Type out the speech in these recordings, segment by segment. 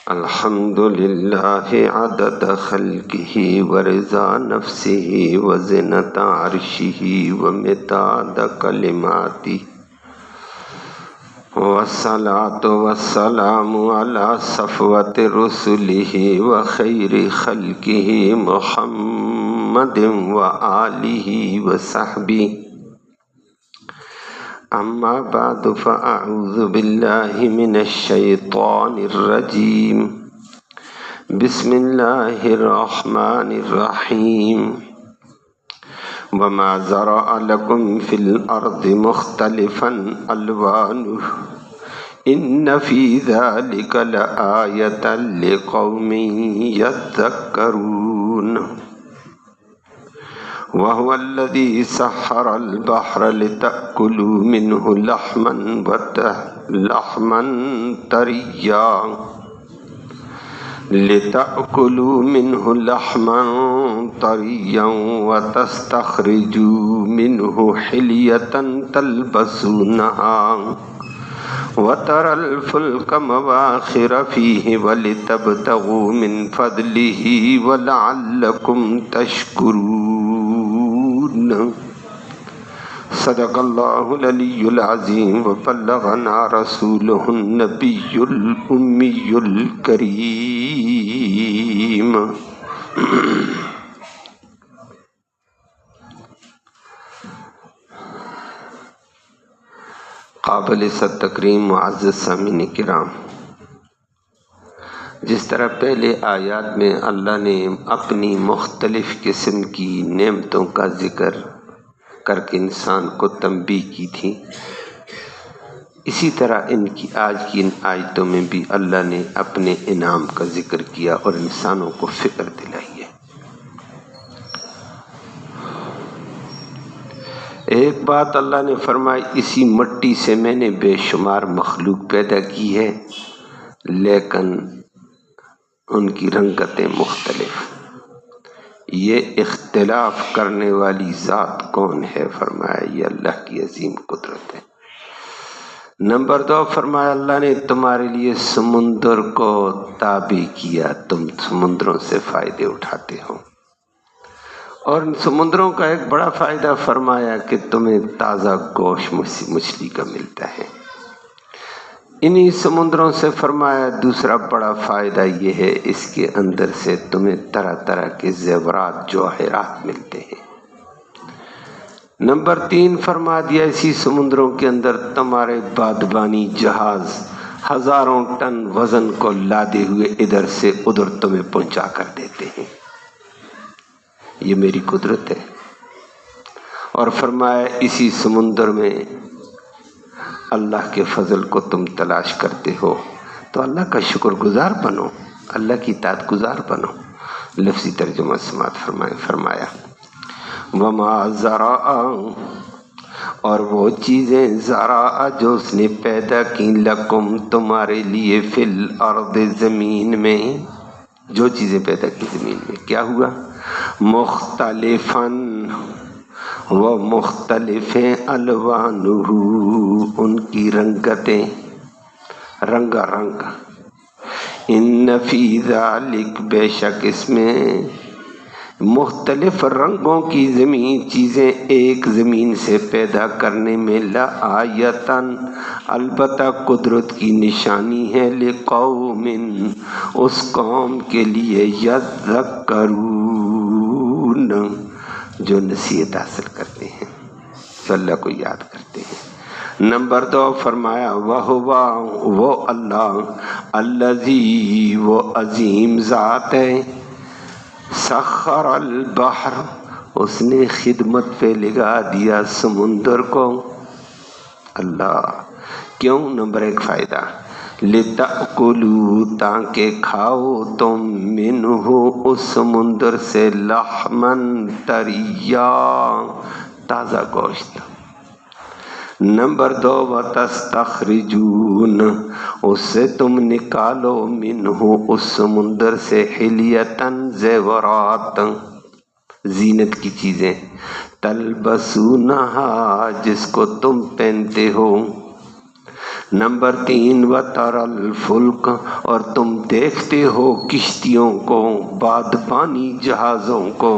الحمد للہ عدد خلقہ ورضا نفسہ وزنة عرشہ ومداد کلماتہ والصلاة والسلام علی صفوة رسلہ وخیر خلقہ محمد وآلہ وصحبہ اما بعد فاعوذ باللہ من الشیطان الرجیم بسم اللہ الرحمن الرحیم وما ذرأ لكم في الأرض مختلفا ألوانه إن في ذلك لآية لقوم يذكرون وهو الذي سخر البحر لتأكلوا منه لحما طريا وتستخرجوا منه حلية تلبسونها وترى الفلك مواخر فيه ولتبتغوا من فضله ولعلكم تشكرون صدق اللہ العلی العظیم وبلغنا رسوله النبی الأمی الکریم۔ قابل صد تکریم معزز سامعین کرام، جس طرح پہلے آیات میں اللہ نے اپنی مختلف قسم کی نعمتوں کا ذکر کر کے انسان کو تنبیہ کی تھی، اسی طرح آج کی ان آیتوں میں بھی اللہ نے اپنے انعام کا ذکر کیا اور انسانوں کو فکر دلائی ہے۔ ایک بات اللہ نے فرمائی، اسی مٹی سے میں نے بے شمار مخلوق پیدا کی ہے لیکن ان کی رنگتیں مختلف۔ یہ اختلاف کرنے والی ذات کون ہے؟ فرمایا یہ اللہ کی عظیم قدرت ہے۔ نمبر 2 فرمایا اللہ نے تمہارے لیے سمندر کو تابع کیا، تم سمندروں سے فائدے اٹھاتے ہو، اور ان سمندروں کا ایک بڑا فائدہ فرمایا کہ تمہیں تازہ گوشت مچھلی کا ملتا ہے۔ انہی سمندروں سے فرمایا دوسرا بڑا فائدہ یہ ہے، اس کے اندر سے تمہیں طرح طرح کے زیورات جواہرات ملتے ہیں۔ نمبر 3 فرما دیا اسی سمندروں کے اندر تمہارے بادبانی جہاز ہزاروں ٹن وزن کو لادے ہوئے ادھر سے ادھر تمہیں پہنچا کر دیتے ہیں۔ یہ میری قدرت ہے۔ اور فرمایا اسی سمندر میں اللہ کے فضل کو تم تلاش کرتے ہو تو اللہ کا شکر گزار بنو، اللہ کی اطاعت گزار بنو۔ لفظی ترجمہ سماعت فرمایا وما زرع، اور وہ چیزیں زرع جو اس نے پیدا کی لکم تمہارے لیے فی الارض زمین میں، جو چیزیں پیدا کی زمین میں کیا ہوا؟ مختلفاً، وہ مختلف ہیں، الوانہ ان کی رنگتیں، رنگا رنگ۔ ان فی ذالک، بے شک اس میں مختلف رنگوں کی چیزیں ایک زمین سے پیدا کرنے میں لآیتاً، البتہ قدرت کی نشانی ہے، لقوم، اس قوم کے لیے، یذکرون، جو نصیحت حاصل کرتے ہیں، جو اللہ کو یاد کرتے ہیں۔ نمبر 2 فرمایا وہ اللہ الذی، وہ عظیم ذات ہے، سخر البحر، اس نے خدمت پہ لگا دیا سمندر کو۔ اللہ کیوں؟ نمبر 1 فائدہ، لِتَأْكُلُوا، تاکہ کھاؤ تم، منہ اس سمندر سے، لحمن طریا، تازہ گوشت۔ نمبر 2 وَتَسْتَخْرِجُونَ، اس سے تم نکالو، منہ اس سمندر سے، حلیتاً زیورات، زینت کی چیزیں، تلبسونہا جس کو تم پہنتے ہو، نمبر 3 وَتَرَى الْفُلْكَ، اور تم دیکھتے ہو کشتیوں کو، بادبانی جہازوں کو،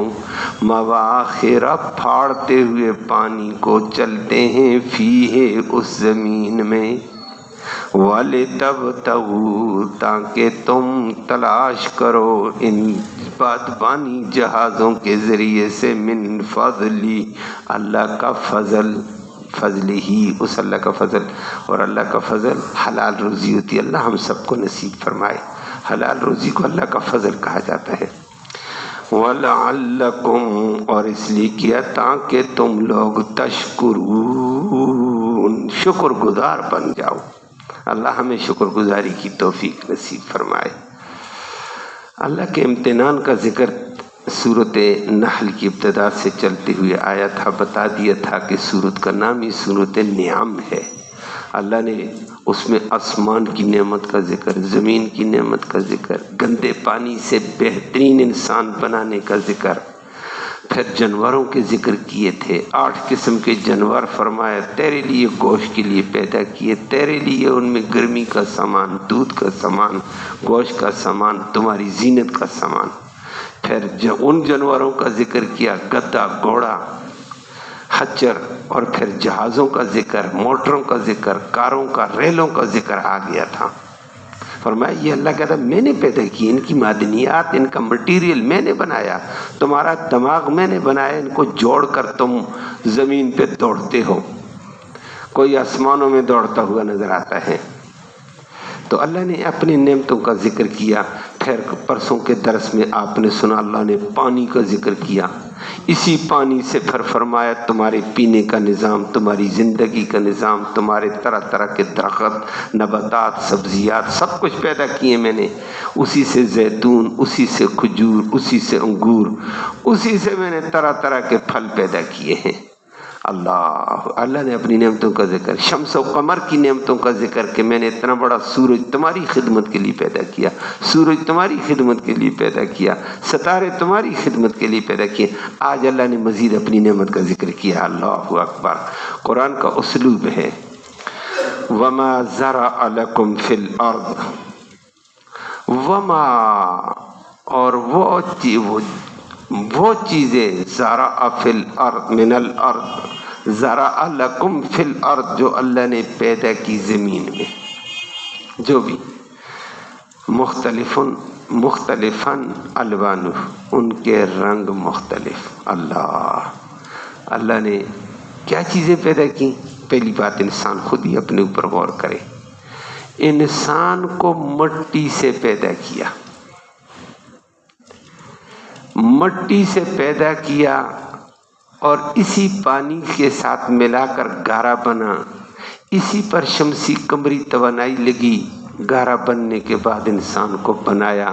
مواخر پھاڑتے ہوئے پانی کو، چلتے ہیں فیہ اس زمین میں، وَلِتَبْتَغُوا تاکہ تم تلاش کرو ان بادبانی جہازوں کے ذریعے سے، من فضلی اللہ کا فضل، فضل ہی اس اللہ کا فضل، اور اللہ کا فضل حلال روزی ہوتی ہے۔ اللہ ہم سب کو نصیب فرمائے، حلال روزی کو اللہ کا فضل کہا جاتا ہے۔ وَلَعَلَّكُمْ، اور اس لیے کیا تاکہ تم لوگ، تشکرون، شکر گزار بن جاؤ۔ اللہ ہمیں شکر گزاری کی توفیق نصیب فرمائے۔ اللہ کے امتنان کا ذکر سورۃ نحل کی ابتدا سے چلتے ہوئے آیا تھا، بتا دیا تھا کہ سورت کا نام ہی سورۃ نعم ہے۔ اللہ نے اس میں آسمان کی نعمت کا ذکر، زمین کی نعمت کا ذکر، گندے پانی سے بہترین انسان بنانے کا ذکر، پھر جانوروں کے ذکر کیے تھے۔ 8 قسم کے جانور فرمایا تیرے لیے گوشت کے لیے پیدا کیے، تیرے لیے ان میں گرمی کا سامان، دودھ کا سامان، گوشت کا سامان، تمہاری زینت کا سامان۔ پھر ان جانوروں کا ذکر کیا، گدھا، گھوڑا، خچر، اور پھر جہازوں کا ذکر، موٹروں کا ذکر، کاروں کا، ریلوں کا ذکر آ گیا تھا۔ فرمایا یہ اللہ کہتا میں نے پیدا کی، ان کی معدنیات، ان کا مٹیریل میں نے بنایا، تمہارا دماغ میں نے بنایا، ان کو جوڑ کر تم زمین پہ دوڑتے ہو۔ کوئی آسمانوں میں دوڑتا ہوا نظر آتا ہے۔ تو اللہ نے اپنی نعمتوں کا ذکر کیا۔ پھر پرسوں کے درس میں آپ نے سنا اللہ نے پانی کا ذکر کیا، اسی پانی سے پھر فرمایا تمہارے پینے کا نظام، تمہاری زندگی کا نظام، تمہارے طرح طرح کے درخت، نباتات، سبزیات، سب کچھ پیدا کیے میں نے، اسی سے زیتون، اسی سے کھجور، اسی سے انگور، اسی سے میں نے طرح طرح کے پھل پیدا کیے ہیں۔ اللہ نے اپنی نعمتوں کا ذکر، شمس و قمر کی نعمتوں کا ذکر کہ میں نے اتنا بڑا سورج تمہاری خدمت کے لیے پیدا کیا، سورج تمہاری خدمت کے لیے پیدا کیا، ستارے تمہاری خدمت کے لیے پیدا کیے۔ آج اللہ نے مزید اپنی نعمت کا ذکر کیا۔ اللہ اکبر۔ قرآن کا اسلوب ہے وما زرع لکم فی الارض، وما، اور وہ چیزیں، زرع فی الارض، من الارض، زرع لکم فی الارض، جو اللہ نے پیدا کی زمین میں، جو بھی مختلفاً الوانہ، ان کے رنگ مختلف۔ اللہ نے کیا چیزیں پیدا کی؟ پہلی بات انسان خود ہی اپنے اوپر غور کرے۔ انسان کو مٹی سے پیدا کیا، مٹی سے پیدا کیا، اور اسی پانی کے ساتھ ملا کر گارا بنا، اسی پر شمسی قمری توانائی لگی، گارا بننے کے بعد انسان کو بنایا۔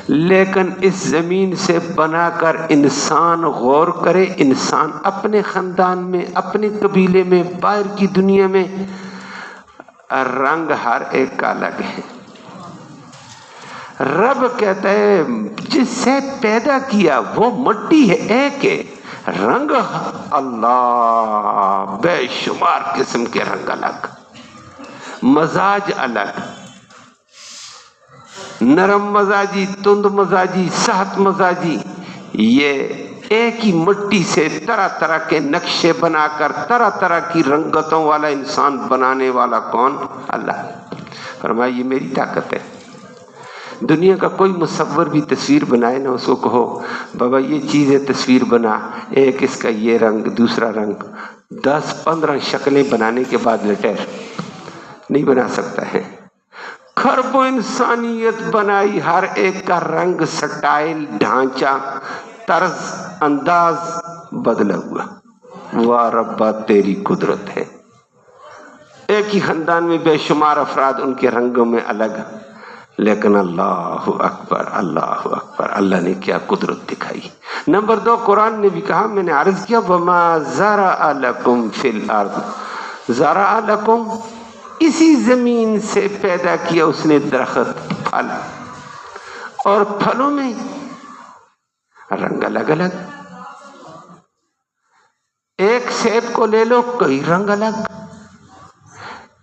لیکن اس زمین سے بنا کر انسان غور کرے، انسان اپنے خاندان میں، اپنے قبیلے میں، باہر کی دنیا میں، رنگ ہر ایک کا الگ ہے۔ رب کہتا ہے جس سے پیدا کیا وہ مٹی ہے، ایک ہے، رنگ اللہ بے شمار قسم کے رنگ الگ، مزاج الگ، نرم مزاجی، تند مزاجی، سخت مزاجی، یہ ایک ہی مٹی سے طرح طرح کے نقشے بنا کر طرح طرح کی رنگتوں والا انسان بنانے والا کون؟ اللہ۔ فرمایا یہ میری طاقت ہے۔ دنیا کا کوئی مصور بھی تصویر بنائے نا، اس کو کہو بابا یہ چیز ہے، تصویر بنا، ایک اس کا یہ رنگ، دوسرا رنگ، 10-15 شکلیں بنانے کے بعد لیٹر نہیں بنا سکتا ہے۔ خربوں انسانیت بنائی، ہر ایک کا رنگ، سٹائل، ڈھانچہ، طرز، انداز بدلا ہوا۔ واہ ربا تیری قدرت ہے۔ ایک ہی خاندان میں بے شمار افراد، ان کے رنگوں میں الگ، لیکن اللہ اکبر، اللہ اکبر، اللہ نے کیا قدرت دکھائی۔ نمبر 2، قرآن نے بھی کہا، میں نے عرض کیا وما زرع لکم فی الارض، زرع لکم، اسی زمین سے پیدا کیا اس نے درخت، پھل، اور پھلوں میں رنگ الگ الگ، ایک سیب کو لے لو، کئی رنگ الگ،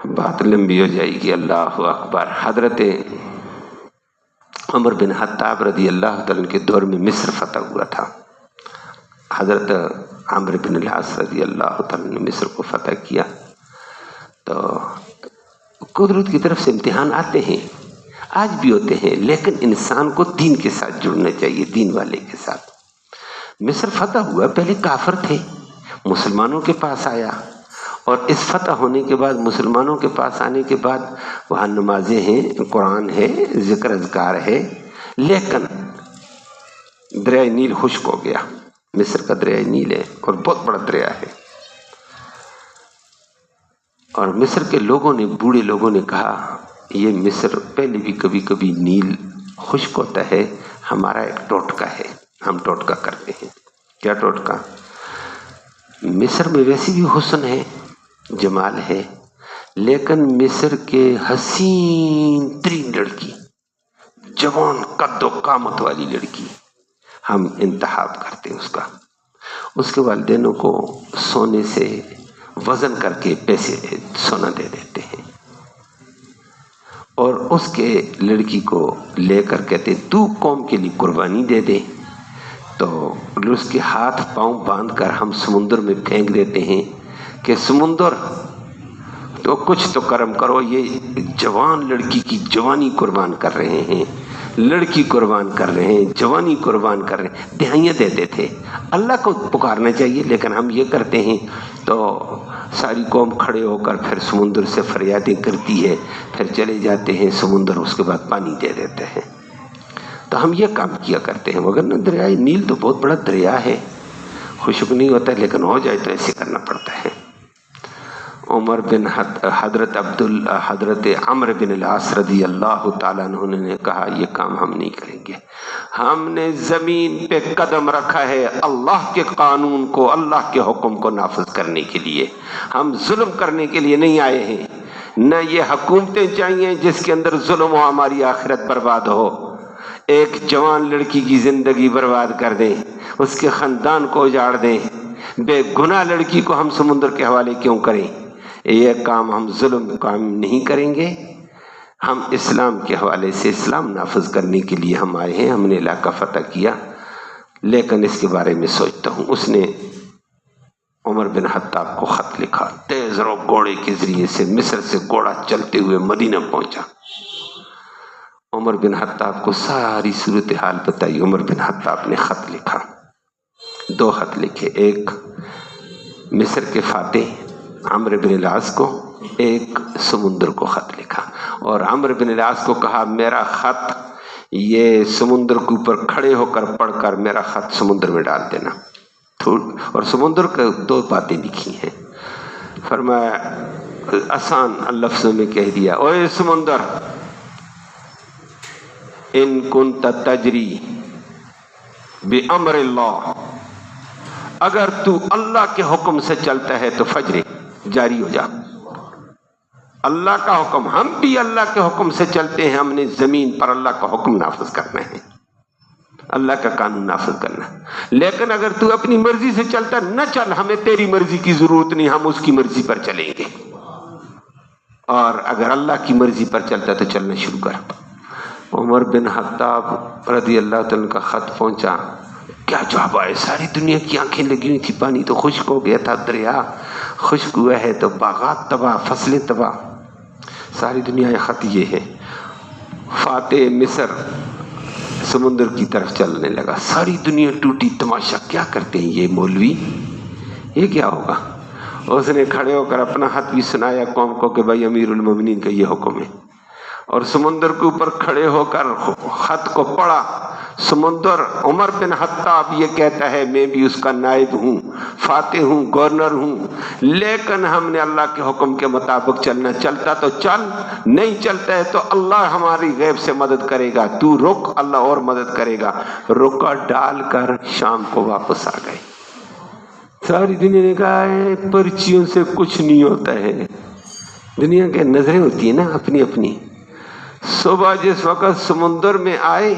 بات لمبی ہو جائے گی. اللہ اکبر. حضرت عمر بن خطاب رضی اللہ تعالیٰ کے دور میں مصر فتح ہوا تھا. حضرت عمرو بن العاص رضی اللہ تعالیٰ نے مصر کو فتح کیا. تو قدرت کی طرف سے امتحان آتے ہیں، آج بھی ہوتے ہیں، لیکن انسان کو دین کے ساتھ جڑنا چاہیے، دین والے کے ساتھ. مصر فتح ہوا، پہلے کافر تھے، مسلمانوں کے پاس آیا، اور اس فتح ہونے کے بعد، مسلمانوں کے پاس آنے کے بعد وہاں نمازیں ہیں، قرآن ہے، ذکر اذکار ہے، لیکن دریائے نیل خشک ہو گیا. مصر کا دریائے نیل ہے اور بہت بڑا دریا ہے. اور مصر کے لوگوں نے، بوڑھے لوگوں نے کہا یہ مصر پہلے بھی کبھی کبھی نیل خشک ہوتا ہے، ہمارا ایک ٹوٹکا ہے، ہم ٹوٹکا کرتے ہیں. کیا ٹوٹکا؟ مصر میں ویسی بھی حسن ہے، جمال ہے، لیکن مصر کے حسین ترین لڑکی، جوان قد و قامت والی لڑکی، ہم انتخاب کرتے ہیں اس کا. اس کے والدینوں کو سونے سے وزن کر کے پیسے سونا دے دیتے ہیں، اور اس کے لڑکی کو لے کر کہتے تو قوم کے لیے قربانی دے دے. تو اس کے ہاتھ پاؤں باندھ کر ہم سمندر میں پھینک دیتے ہیں کہ سمندر تو کچھ تو کرم کرو. یہ جوان لڑکی کی جوانی قربان کر رہے ہیں، لڑکی قربان کر رہے ہیں، جوانی قربان کر رہے ہیں. دہائیاں دیتے تھے. اللہ کو پکارنا چاہیے، لیکن ہم یہ کرتے ہیں. تو ساری قوم کھڑے ہو کر پھر سمندر سے فریادیں کرتی ہے، پھر چلے جاتے ہیں سمندر، اس کے بعد پانی دے دیتے ہیں. تو ہم یہ کام کیا کرتے ہیں. مگر دریائے نیل تو بہت بڑا دریا ہے، خشک نہیں ہوتا، لیکن ہو جائے تو ایسے کرنا پڑتا ہے. عمر بن حضرت عمرو بن العاص رضی اللہ تعالیٰ عنہ نے کہا یہ کام ہم نہیں کریں گے. ہم نے زمین پہ قدم رکھا ہے اللہ کے قانون کو، اللہ کے حکم کو نافذ کرنے کے لیے. ہم ظلم کرنے کے لیے نہیں آئے ہیں. نہ یہ حکومتیں چاہیے جس کے اندر ظلم ہو، ہماری آخرت برباد ہو. ایک جوان لڑکی کی زندگی برباد کر دیں، اس کے خاندان کو اجاڑ دیں، بے گناہ لڑکی کو ہم سمندر کے حوالے کیوں کریں؟ یہ کام ہم ظلم کام نہیں کریں گے. ہم اسلام کے حوالے سے اسلام نافذ کرنے کے لیے ہم آئے ہیں. ہم نے علاقہ فتح کیا، لیکن اس کے بارے میں سوچتا ہوں. اس نے عمر بن خطاب کو خط لکھا، تیز رو گھوڑے کے ذریعے سے مصر سے گھوڑا چلتے ہوئے مدینہ پہنچا. عمر بن خطاب کو ساری صورتحال بتائی. عمر بن خطاب نے خط لکھا، 2 خط لکھے. ایک مصر کے فاتح عمرو بن العاص کو، ایک سمندر کو خط لکھا. اور عمرو بن العاص کو کہا میرا خط یہ سمندر کے اوپر کھڑے ہو کر پڑھ کر میرا خط سمندر میں ڈال دینا. اور سمندر کے 2 باتیں لکھی ہیں. فرمایا آسان لفظوں میں کہہ دیا، اوے سمندر، ان کنت تجری بامر اللہ، اگر تو اللہ کے حکم سے چلتا ہے تو فجر جاری ہو جا. اللہ کا حکم، ہم بھی اللہ کے حکم سے چلتے ہیں. ہم نے زمین پر اللہ کا حکم نافذ کرنا ہے، اللہ کا قانون نافذ کرنا. لیکن اگر تو اپنی مرضی سے چلتا نہ چل، ہمیں تیری مرضی کی ضرورت نہیں، ہم اس کی مرضی پر چلیں گے. اور اگر اللہ کی مرضی پر چلتا تو چلنا شروع کر. عمر بن خطاب رضی اللہ تعالیٰ کا خط پہنچا. کیا جواب آئے؟ ساری دنیا کی آنکھیں لگی ہوئی تھی، پانی تو خشک ہو گیا تھا، دریا خشک ہوا ہے تو باغات تباہ، فصلیں تباہ. ساری دنیا خط یہ ہے. فاتح مصر سمندر کی طرف چلنے لگا. ساری دنیا ٹوٹی. تماشا کیا کرتے ہیں یہ مولوی، یہ کیا ہوگا؟ اس نے کھڑے ہو کر اپنا خط بھی سنایا قوم کو کہ بھائی امیر المومنین کا یہ حکم ہے. اور سمندر کے اوپر کھڑے ہو کر خط کو پڑھا. سمندر، عمر بن خطاب یہ کہتا ہے میں بھی اس کا نائب ہوں، فاتح ہوں، گورنر ہوں، لیکن ہم نے اللہ کے حکم کے مطابق چلنا. چلتا تو چل، نہیں چلتا ہے تو اللہ ہماری غیب سے مدد کرے گا. تو رک، اللہ اور مدد کرے گا. رکا ڈال کر شام کو واپس آ گئے. ساری دنیا نے کہا ہے پرچیوں سے کچھ نہیں ہوتا ہے. دنیا کے نظریں ہوتی ہیں نا اپنی اپنی. صبح جس وقت سمندر میں آئے،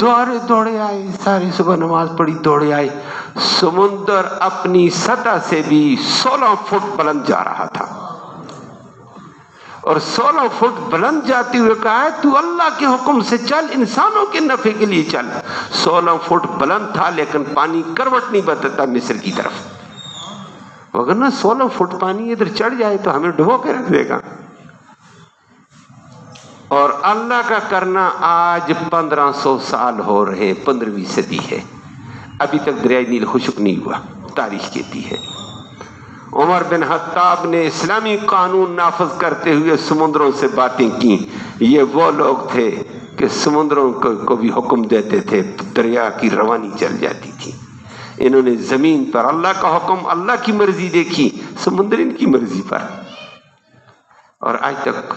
دوڑے آئے، ساری صبح نماز پڑھی، دوڑے آئے. سمندر اپنی سطح سے بھی 16 فٹ بلند جا رہا تھا. اور 16 فٹ بلند جاتے ہوئے کہا ہے تو اللہ کے حکم سے چل، انسانوں کے نفع کے لیے چل۔ 16 فٹ بلند تھا لیکن پانی کروٹ نہیں بدلتا مصر کی طرف، وگرنہ 16 فٹ پانی ادھر چڑھ جائے تو ہمیں ڈبو کے رکھ دے گا۔ اور اللہ کا کرنا آج 1500 سال ہو رہے ہیں، 15ویں صدی ہے، ابھی تک دریائے نیل خشک نہیں ہوا، تاریخ کہتی ہے۔ عمر بن خطاب نے اسلامی قانون نافذ کرتے ہوئے سمندروں سے باتیں کی۔ یہ وہ لوگ تھے کہ سمندروں کو بھی حکم دیتے تھے، دریا کی روانی چل جاتی تھی۔ انہوں نے زمین پر اللہ کا حکم، اللہ کی مرضی دیکھی، سمندر ان کی مرضی پر، اور آج تک۔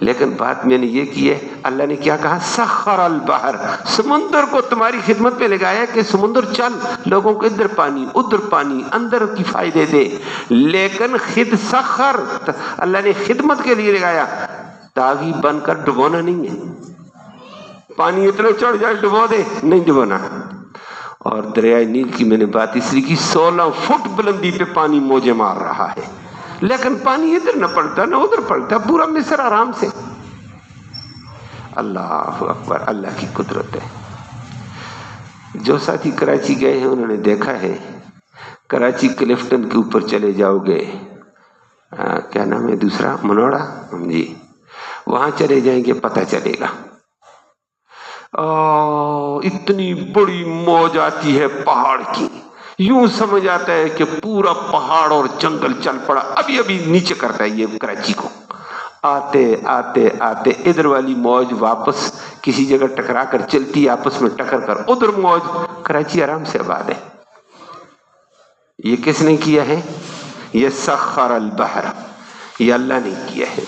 لیکن بات میں نے یہ کی ہے، اللہ نے کیا کہا؟ سخر البحر، سمندر کو تمہاری خدمت میں لگایا کہ سمندر چل، لوگوں کو ادھر پانی ادھر پانی، اندر کی فائدے دے۔ لیکن سخر اللہ نے خدمت کے لیے لگایا، تاغی بن کر ڈبونا نہیں ہے۔ پانی اتنا چڑھ جائے ڈبو دے، نہیں ڈبونا۔ اور دریائے نیل کی میں نے بات اس لیے کی، 16 فٹ بلندی پہ پانی موجیں مار رہا ہے، لیکن پانی ادھر نہ پڑتا نہ ادھر پڑتا، پورا مصر آرام سے۔ اللہ اکبر، اللہ کی قدرت ہے۔ جو ساتھی کراچی گئے ہیں انہوں نے دیکھا ہے، کراچی کلفٹن کے اوپر چلے جاؤ گے، کیا نام ہے دوسرا، منوڑا جی، وہاں چلے جائیں گے پتہ چلے گا۔ اتنی بڑی موج آتی ہے پہاڑ کی، یوں سمجھ آتا ہے کہ پورا پہاڑ اور جنگل چل پڑا، ابھی ابھی نیچے کرتا ہے یہ کراچی کو۔ آتے آتے آتے ادھر والی موج واپس کسی جگہ ٹکرا کر چلتی، آپس میں ٹکر کر ادھر موج، کراچی آرام سے آباد ہے۔ یہ کس نے کیا ہے؟ یہ سخر البحر، یہ اللہ نے کیا ہے۔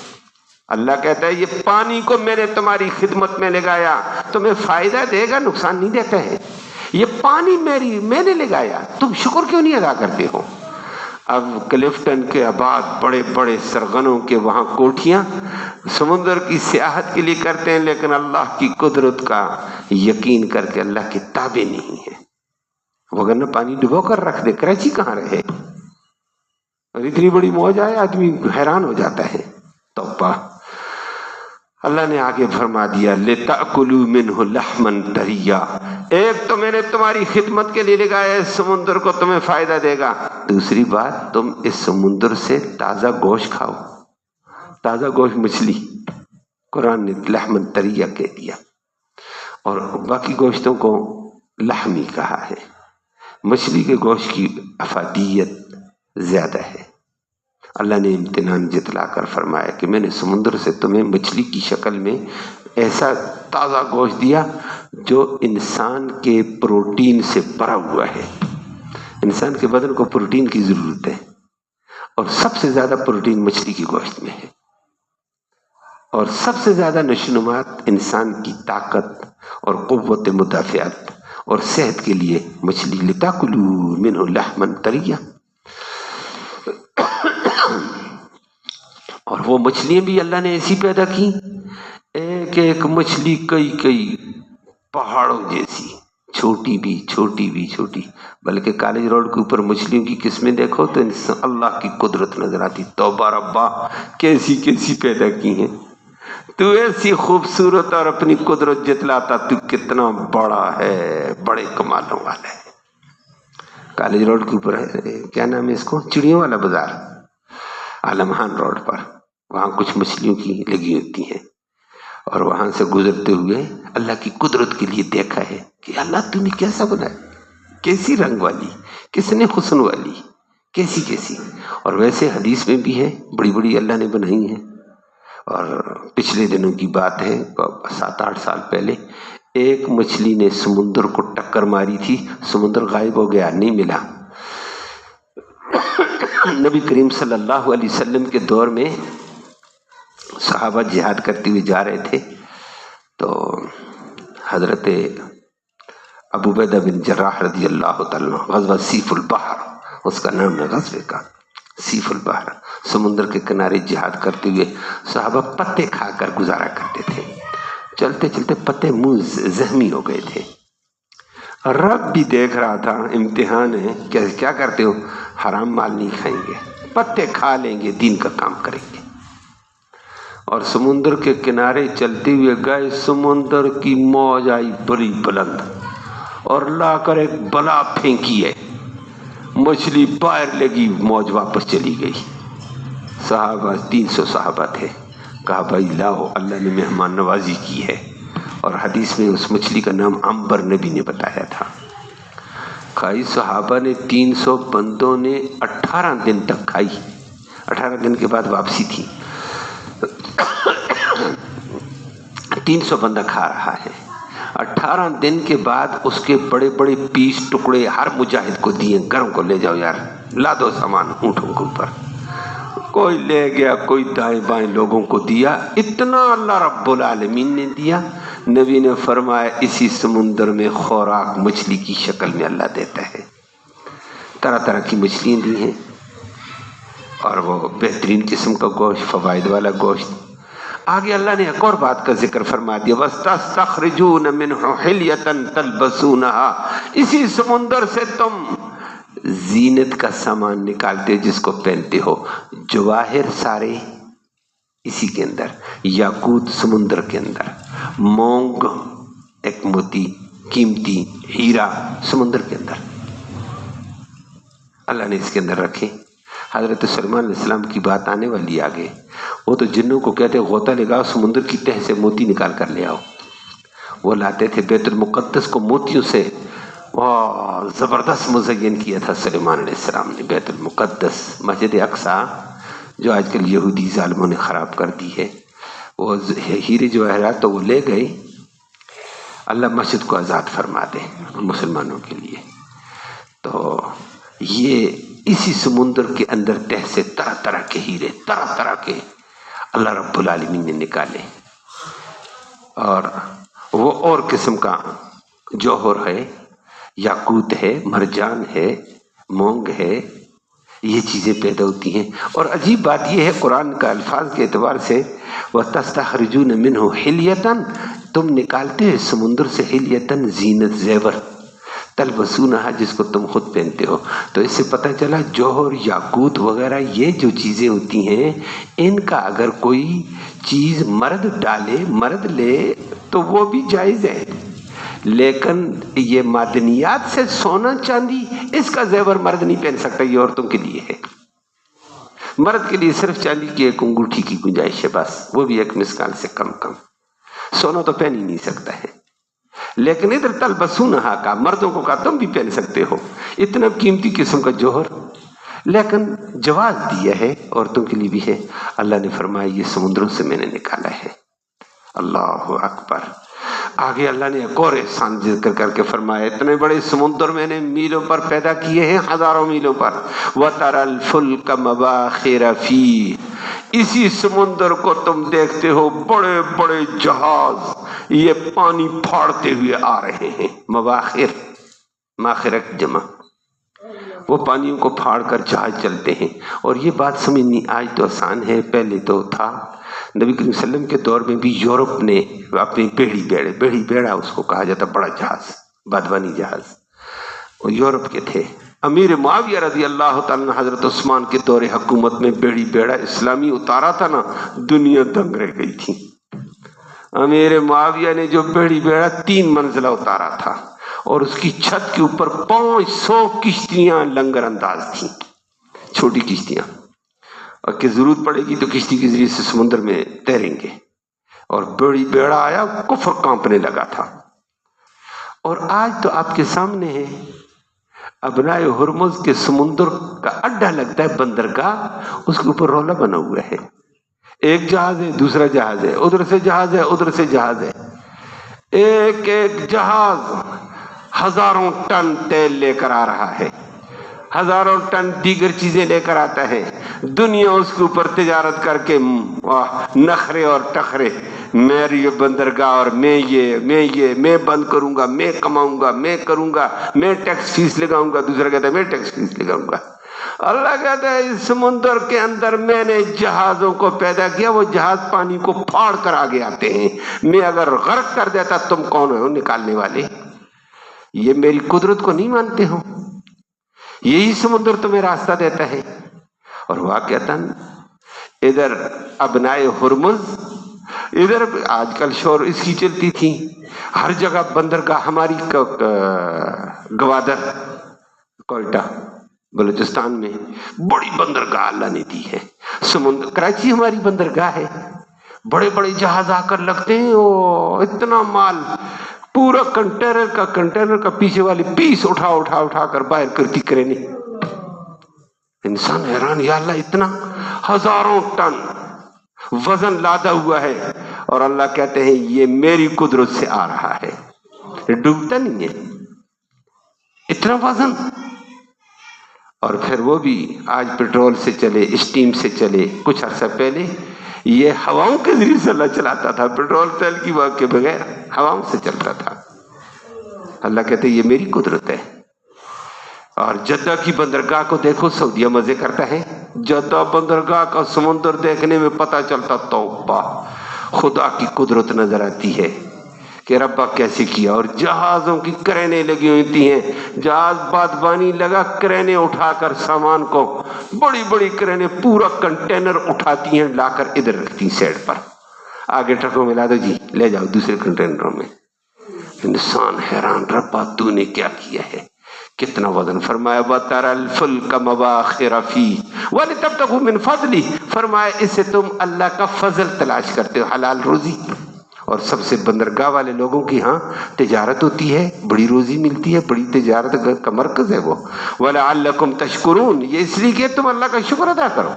اللہ کہتا ہے یہ پانی کو میں نے تمہاری خدمت میں لگایا، تمہیں فائدہ دے گا، نقصان نہیں دیتا ہے۔ یہ پانی میں نے لگایا، تم شکر کیوں نہیں ادا کرتے ہو؟ اب کلفٹن کے آباد بڑے بڑے سرغنوں کے وہاں کوٹھیاں سمندر کی سیاحت کے لیے کرتے ہیں، لیکن اللہ کی قدرت کا یقین کر کے اللہ کے تابع نہیں ہے، وگرنہ پانی ڈبو کر رکھ دے، کراچی کہاں رہے۔ اور اتنی بڑی موج آئے آدمی حیران ہو جاتا ہے۔ توبہ۔ اللہ نے آگے فرما دیا، لِتَأْكُلُوا مِنْهُ لَحْمًا طَرِيًّا، ایک تو میں نے تمہاری خدمت کے لیے لگایا ہے، سمندر کو تمہیں فائدہ دے گا۔ دوسری بات، تم اس سمندر سے تازہ گوشت کھاؤ، تازہ گوشت مچھلی، قرآن نے لحمًا طَرِيًّا کہہ دیا، اور باقی گوشتوں کو لحمی کہا ہے۔ مچھلی کے گوشت کی افادیت زیادہ ہے۔ اللہ نے امتنان جتلا کر فرمایا کہ میں نے سمندر سے تمہیں مچھلی کی شکل میں ایسا تازہ گوشت دیا جو انسان کے پروٹین سے بھرا ہوا ہے۔ انسان کے بدن کو پروٹین کی ضرورت ہے، اور سب سے زیادہ پروٹین مچھلی کی گوشت میں ہے، اور سب سے زیادہ نشوونمات انسان کی طاقت اور قوت مدافعت اور صحت کے لیے مچھلی، لِتَأْكُلُوا مِنْهُ لَحْمًا طَرِيًّا۔ اور وہ مچھلیاں بھی اللہ نے ایسی پیدا کی، ایک ایک مچھلی کئی پہاڑوں جیسی، چھوٹی بھی چھوٹی بھی چھوٹی، بلکہ کالج روڈ کے اوپر مچھلیوں کی قسمیں دیکھو تو اللہ کی قدرت نظر آتی۔ توبہ ربا، کیسی کیسی پیدا کی ہیں، تو ایسی خوبصورت اور اپنی قدرت جتلاتا، تو کتنا بڑا ہے، بڑے کمالوں والا ہے۔ کالج روڈ کے اوپر ہے، کیا نام ہے اس کو، چڑیوں والا بازار، عالمخان روڈ پر، وہاں کچھ مچھلیوں کی لگی ہوتی ہیں، اور وہاں سے گزرتے ہوئے اللہ کی قدرت کے لیے دیکھا ہے کہ اللہ تو نے کیسا بنایا، کیسی رنگ والی، کس نے حسن والی، کیسی کیسی۔ اور ویسے حدیث میں بھی ہے، بڑی بڑی اللہ نے بنائی ہیں۔ اور پچھلے دنوں کی بات ہے، 7-8 سال پہلے ایک مچھلی نے سمندر کو ٹکر ماری تھی، سمندر غائب ہو گیا، نہیں ملا۔ نبی کریم صلی اللہ علیہ وسلم کے دور میں صحابہ جہاد کرتے ہوئے جا رہے تھے، تو حضرت ابو عبیدہ بن جراح رضی اللہ تعالیٰ، غزوہ سیف البحر اس کا نام ہے، غزوے کا سیف البحر، سمندر کے کنارے جہاد کرتے ہوئے صحابہ پتے کھا کر گزارا کرتے تھے۔ چلتے چلتے پتے منہ زخمی ہو گئے تھے، رب بھی دیکھ رہا تھا، امتحان ہے، کیا کرتے ہو، حرام مال نہیں کھائیں گے، پتے کھا لیں گے، دین کا کام کریں گے۔ اور سمندر کے کنارے چلتے ہوئے گئے، سمندر کی موج آئی بڑی بلند اور لا کر ایک بلا پھینکی ہے، مچھلی باہر لگی، موج واپس چلی گئی۔ صحابہ 300 صحابہ تھے، کہا بھائی لاؤ، اللہ نے مہمان نوازی کی ہے، اور حدیث میں اس مچھلی کا نام عنبر نبی نے بتایا تھا۔ کھائی صحابہ نے، 300 بندوں نے 18 دن تک کھائی، 18 دن کے بعد واپسی تھی۔ 300 بندہ کھا رہا ہے، 18 دن کے بعد اس کے بڑے بڑے پیس ٹکڑے ہر مجاہد کو دیے، گھروں کو لے جاؤ یار، لا دو سامان اونٹوں کے اوپر۔ کوئی لے گیا، کوئی دائیں بائیں لوگوں کو دیا، اتنا اللہ رب العالمین نے دیا۔ نبی نے فرمایا اسی سمندر میں خوراک مچھلی کی شکل میں اللہ دیتا ہے، طرح طرح کی مچھلیاں دی ہیں، اور وہ بہترین قسم کا گوشت، فوائد والا گوشت۔ آگے اللہ نے ایک اور بات کا ذکر فرما دیا، وَاسْتَخْرِجُونَ مِنْهُ حِلْيَةً تَلْبَسُونَهَا، اسی سمندر سے تم زینت کا سامان نکالتے جس کو پہنتے ہو، جواہر سارے اسی کے اندر، یاقوت سمندر کے اندر، مونگ ایک موتی قیمتی ہیرا سمندر کے اندر اللہ نے اس کے اندر رکھے۔ حضرت سلیمان علیہ السلام کی بات آنے والی آگے، وہ تو جنوں کو کہتے غوطہ لگاؤ سمندر کی تہ سے موتی نکال کر لے آؤ، وہ لاتے تھے۔ بیت المقدس کو موتیوں سے زبردست مزین کیا تھا سلیمان علیہ السلام نے۔ بیت المقدس، مسجد اقصیٰ جو آج کل یہودی ظالموں نے خراب کر دی ہے، وہ ہیرے جواہرات تو وہ لے گئے، اللہ مسجد کو آزاد فرما دے مسلمانوں کے لیے۔ تو یہ اسی سمندر کے اندر تہ سے طرح طرح کے ہیرے، طرح طرح کے اللہ رب العالمین نے نکالے، اور وہ اور قسم کا جوہر ہے، یاقوت ہے، مرجان ہے، مونگ ہے، یہ چیزیں پیدا ہوتی ہیں۔ اور عجیب بات یہ ہے قرآن کا الفاظ کے اعتبار سے، وَتَسْتَخْرِجُونَ مِنْهُ حِلْيَةً، تم نکالتے ہیں سمندر سے، حلیتاً زینت، زیور، تلبسونہا جس کو تم خود پہنتے ہو۔ تو اس سے پتہ چلا جوہر، یاقوت وغیرہ یہ جو چیزیں ہوتی ہیں، ان کا اگر کوئی چیز مرد ڈالے، مرد لے تو وہ بھی جائز ہے، لیکن یہ معدنیات سے سونا چاندی، اس کا زیور مرد نہیں پہن سکتا، یہ عورتوں کے لیے ہے۔ مرد کے لیے صرف چاندی کی ایک انگوٹھی کی گنجائش ہے بس، وہ بھی ایک مسکال سے کم کم، سونا تو پہن ہی نہیں سکتا ہے۔ لیکن ادھر تلبسونہا کا، مردوں کو کہا تم بھی پہن سکتے ہو، اتنا قیمتی قسم کا جوہر، لیکن جواز دیا ہے، عورتوں کے لیے بھی ہے۔ اللہ نے فرمایا یہ سمندروں سے میں نے نکالا ہے۔ اللہ اکبر۔ آگے اللہ نے ایک اور احسان ذکر کر کے فرمایا اتنے بڑے سمندر میں نے میلوں پر پیدا کیے ہیں، ہزاروں میلوں پر۔ وَتَرَى الْفُلْكَ مَوَاخِرَ فِيهِ، اسی سمندر کو تم دیکھتے ہو بڑے بڑے جہاز یہ پانی پھاڑتے ہوئے آ رہے ہیں۔ مواخر، ماخرت جمع، وہ پانیوں کو پھاڑ کر جہاز چلتے ہیں۔ اور یہ بات سمجھنی آج تو آسان ہے، پہلے تو تھا۔ نبی کریم صلی اللہ علیہ وسلم کے دور میں بھی یورپ نے اپنی بیڑی بیڑا اس کو کہا جاتا، بڑا جہاز، بادبانی جہاز، وہ یورپ کے تھے۔ امیر معاویہ رضی اللہ تعالیٰ عنہ حضرت عثمان کے دور حکومت میں بیڑی بیڑا اسلامی اتارا تھا نا، دنیا دنگ رہ گئی تھی۔ امیر معاویہ نے جو بیڑی بیڑا 3 منزلہ اتارا تھا، اور اس کی چھت کے اوپر 500 کشتیاں لنگر انداز تھیں، چھوٹی کشتیاں، اور کہ ضرورت پڑے گی تو کشتی کے ذریعے سے سمندر میں تیریں گے۔ اور بیڑی بیڑا آیا، کفر کانپنے لگا تھا۔ اور آج تو آپ کے سامنے ہے، ابنائے ہرمز کے سمندر کا اڈا لگتا ہے بندرگاہ، اس کے اوپر رولا بنا ہوا ہے، ایک جہاز ہے، دوسرا جہاز ہے، ادھر سے جہاز ہے، ادھر سے جہاز ہے، ایک ایک جہاز ہزاروں ٹن تیل لے کر آ رہا ہے، ہزاروں ٹن دیگر چیزیں لے کر آتا ہے۔ دنیا اس کے اوپر تجارت کر کے نخرے اور ٹخرے، میری بندرگاہ، اور میں بند کروں گا، میں کماؤں گا، میں کروں گا، میں ٹیکس فیس لگاؤں گا، دوسرا کہتا ہے میں ٹیکس فیس لگاؤں گا۔ اللہ کہتا ہے اس سمندر کے اندر میں نے جہازوں کو پیدا کیا، وہ جہاز پانی کو پھاڑ کر آگے آتے ہیں، میں اگر غرق کر دیتا تم کون ہو نکالنے والے؟ یہ میری قدرت کو نہیں مانتے ہو؟ یہی سمندر تمہیں راستہ دیتا ہے۔ اور واقعتاً ادھر ابنائے ہرمز، ادھر آج کل شور اس کی چلتی تھی ہر جگہ بندرگاہ ہماری گوادر کوئٹہ بلوچستان میں بڑی بندرگاہ اللہ نے دی ہے. سمندر کراچی ہماری بندرگاہ ہے، بڑے بڑے جہاز آ کر لگتے ہیں، اتنا مال پورا کنٹینر کا پیچھے والی پیس اٹھا کر باہر کرتی کریں. انسان حیران، یا اللہ اتنا ہزاروں ٹن وزن لادا ہوا ہے، اور اللہ کہتے ہیں یہ میری قدرت سے آ رہا ہے، یہ ڈوبتا نہیں ہے اتنا وزن. اور پھر وہ بھی آج پیٹرول سے چلے، اسٹیم سے چلے. کچھ عرصہ پہلے یہ ہواؤں کے ذریعے سے اللہ چلاتا تھا، پیٹرول تیل کی بات کے بغیر ہواؤں سے چلتا تھا. اللہ کہتے ہیں یہ میری قدرت ہے. اور جدہ کی بندرگاہ کو دیکھو، سعودیہ مزے کرتا ہے. جدہ بندرگاہ کا سمندر دیکھنے میں پتہ چلتا توبہ، خدا کی قدرت نظر آتی ہے کہ ربا کیسے کیا. اور جہازوں کی کرینے لگی ہوتی ہیں، جہاز بادبانی لگا، کرینے اٹھا کر سامان کو، بڑی بڑی کرینے پورا کنٹینر اٹھاتی ہیں، لا کر ادھر رکھتی ہیں سائڈ پر، آگے ٹرکوں میں لا دو جی، لے جاؤ دوسرے کنٹینروں میں. انسان حیران، ربا تو نے کیا کیا ہے، کتنا وزن. فرمایا وَتَرَى الْفُلْكَ مَوَاخِرَ فِيهِ وَلِتَبْتَغُوا مِنْ فَضْلِهِ. فرمایا اس سے تم اللہ کا فضل تلاش کرتے ہو، حلال روزی. اور سب سے بندرگاہ والے لوگوں کی ہاں تجارت ہوتی ہے، بڑی روزی ملتی ہے، بڑی تجارت کا مرکز ہے وہ. وَلَعَلَّكُمْ تَشْكُرُونَ، یہ اس لیے کہ تم اللہ کا شکر ادا کرو.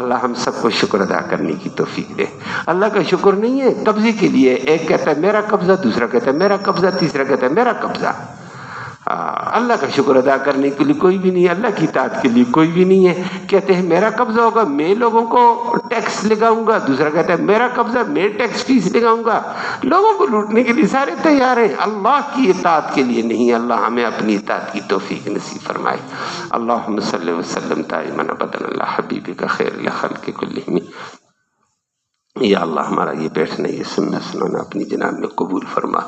اللہ ہم سب کو شکر ادا کرنے کی توفیق دے. اللہ کا شکر نہیں ہے قبضے کے لیے، ایک کہتا ہے میرا قبضہ، دوسرا کہتا ہے میرا قبضہ، تیسرا کہتا ہے میرا قبضہ. اللہ کا شکر ادا کرنے کے لیے کوئی بھی نہیں ہے، اللہ کی اطاعت کے لیے کوئی بھی نہیں ہے. کہتے ہیں میرا قبضہ ہوگا، میں لوگوں کو ٹیکس لگاؤں گا. دوسرا کہتا ہے میرا قبضہ، میں ٹیکس فیس لگاؤں گا. لوگوں کو لوٹنے کے لیے سارے تیار ہیں، اللہ کی اطاعت کے لیے نہیں. اللہ ہمیں اپنی اطاعت کی توفیق نصیب فرمائے. اللہم صلی وسلم دائما ابدا علی حبیبک خیر الخلق کلہم. یا اللہ ہمارا یہ بیٹھنا، یہ سننا سنانا اپنی جناب میں قبول فرما.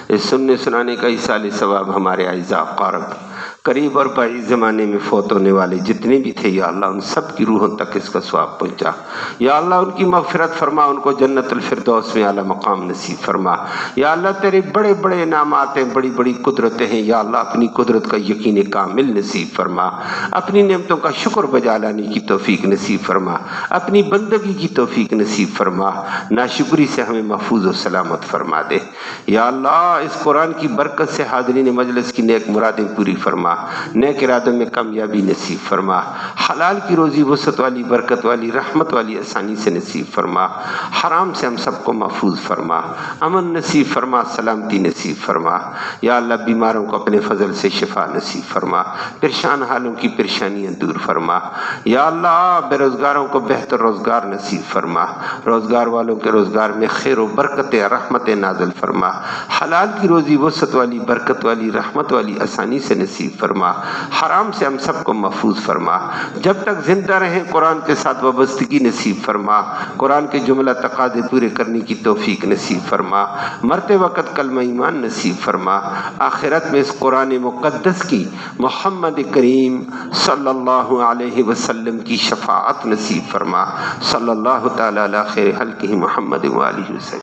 اس سننے سنانے کا ایصال ثواب ہمارے اعزاء قارب قریب اور بعید زمانے میں فوت ہونے والے جتنے بھی تھے، یا اللہ ان سب کی روحوں تک اس کا ثواب پہنچا. یا اللہ ان کی مغفرت فرما، ان کو جنت الفردوس میں اعلیٰ مقام نصیب فرما. یا اللہ تیرے بڑے بڑے انعامات ہیں، بڑی بڑی قدرتیں ہیں. یا اللہ اپنی قدرت کا یقین کامل نصیب فرما، اپنی نعمتوں کا شکر بجا لانے کی توفیق نصیب فرما، اپنی بندگی کی توفیق نصیب فرما. ناشکری سے ہمیں محفوظ و سلامت فرما دے. یا اللہ اس قرآن کی برکت سے حاضرین مجلس کی نیک مرادیں پوری فرما، نیک ارادوں میں کامیابی نصیب فرما. حلال کی روزی وسعت والی، برکت والی، رحمت والی آسانی سے نصیب فرما. حرام سے ہم سب کو محفوظ فرما، امن نصیب فرما، سلامتی نصیب فرما. یا اللہ بیماروں کو اپنے فضل سے شفا نصیب فرما، پریشان حالوں کی پریشانیاں دور فرما. یا اللہ بے روزگاروں کو بہتر روزگار نصیب فرما، روزگار والوں کے روزگار میں خیر و برکت رحمت نازل فرما. حلال کی روزی وسعت والی، برکت والی، رحمت والی آسانی سے نصیب فرما. حرام سے ہم سب کو محفوظ فرما. جب تک زندہ رہیں قرآن کے ساتھ وابستگی نصیب فرما، قرآن کے جملہ تقاضے پورے کرنے کی توفیق نصیب فرما. مرتے وقت کلمہ ایمان نصیب فرما. آخرت میں اس قرآن مقدس کی محمد کریم صلی اللہ علیہ وسلم کی شفاعت نصیب فرما. صلی اللہ تعالی علی خیر خلقہ محمد وآلہ وسلم.